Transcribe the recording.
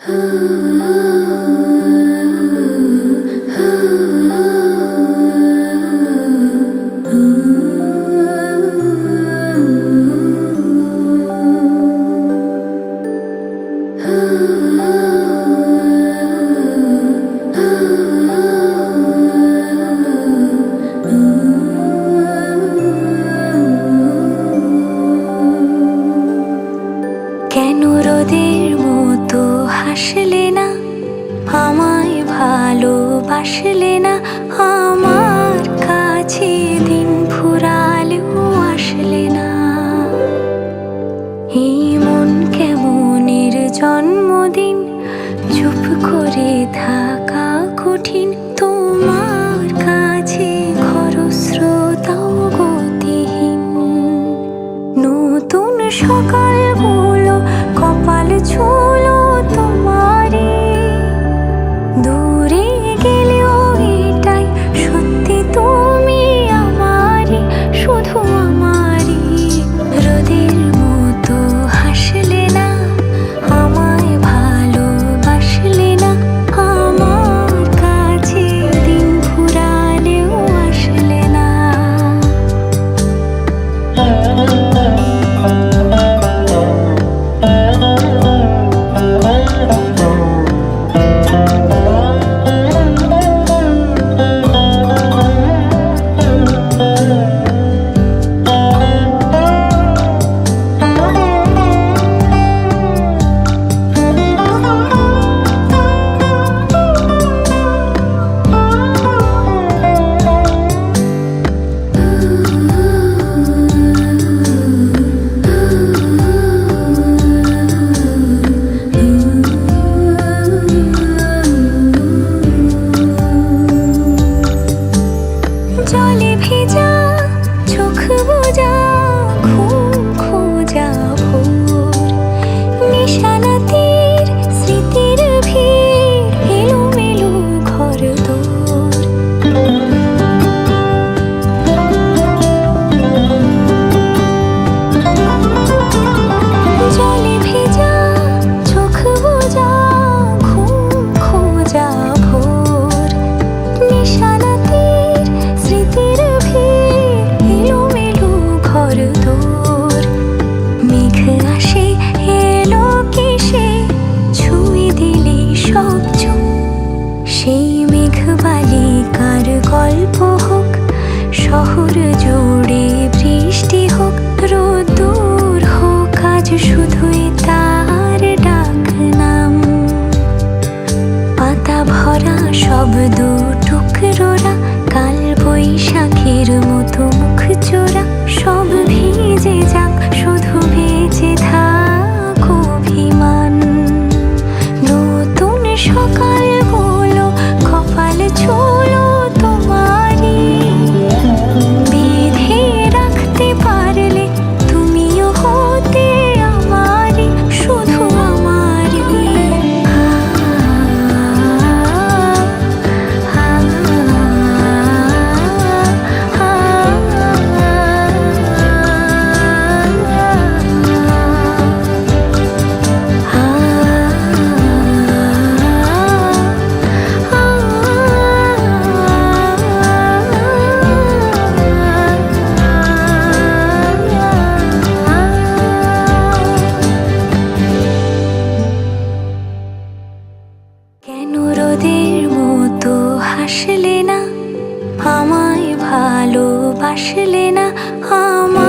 কেন রোদের মতো হাসলে না, আমায় ভালোবাসলে না, আমার কাছে দিন ফুরালেও আসলে না। এই মন কেমনের জন্মদিন, চুপ করে থাকা কঠিন, তোমার কাছে খরস্রোতাও গতিহীন। নতুন সকালগুলো কপাল ছুলো তোমারে, দূরে গেলেও এটাই সত্যি তুমি আমারই, শুধু আমারই। রোদের মতো হাসলে না, আমায় ভালোবাসলে না, আমার কাছে দিন ফুরালেও আসলে না। জলে ভেজা চোখ বোঝা, ঘুম খোঁজা ভোর, নিশানাতের স্মৃতির ভিড়, এলোমেলো ঘর দোর। জলে ভেজা চোখ বোঝা, ঘুম খোঁজা ভোর, নিশানাতের স্মৃতির ভিড়, এলোমেলো ঘর দোর। মেঘ আসে এলো কেসে, ছুঁয়ে দিলে সব চোখ, সেই মেঘ বালিকার গল্প হোক, শহর জুড়ে বৃষ্টি হোক, রোদ্দুর হোক আজ শুধুই তার ডাক নাম। পাতা ভরা শব্দ টুকরোরা, কাল বৈশাখের মতো মুখ চোরা, সব ভিজে যাক, শুধু বেঁচে থাক অভিমান। নতুন সকালগুলো কপাল ছুলো তোমারই, বেঁধে রাখতে পারলে তুমিও হতে আমারই, শুধু আমারই। কেন রোদের মতো হাসলে না, আমায় ভালোবাসলে না, আমার